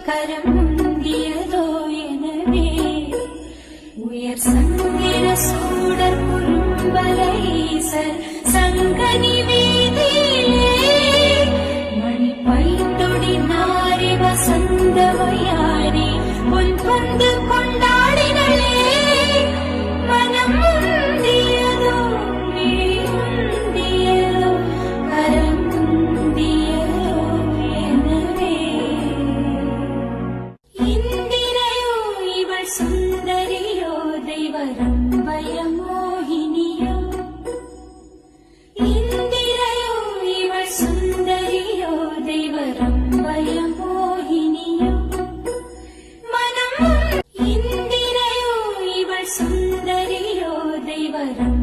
கரம் முந்தியதோ எனவே உயர் சங்கிர சூடர் குறும்பலைசர் சங்கனி வீதியிலே மணி பைத்தொடி நாரி வசந்தவையாரி பொன் பந்து கொண்டாடினளே மனம் முந்தியதோ விழியுந்தியதோ கரம் முந்தியதோ எனவே இந்திரையோ இவள் சுந்தரியோ தெய்வரம்பய மோகினியோ இந்திரையோ இவள் சுந்தரியோ தெய்வரம்பய மோகினியோ மனம் இந்திரையோ இவள் சுந்தரியோ தெய்வரம்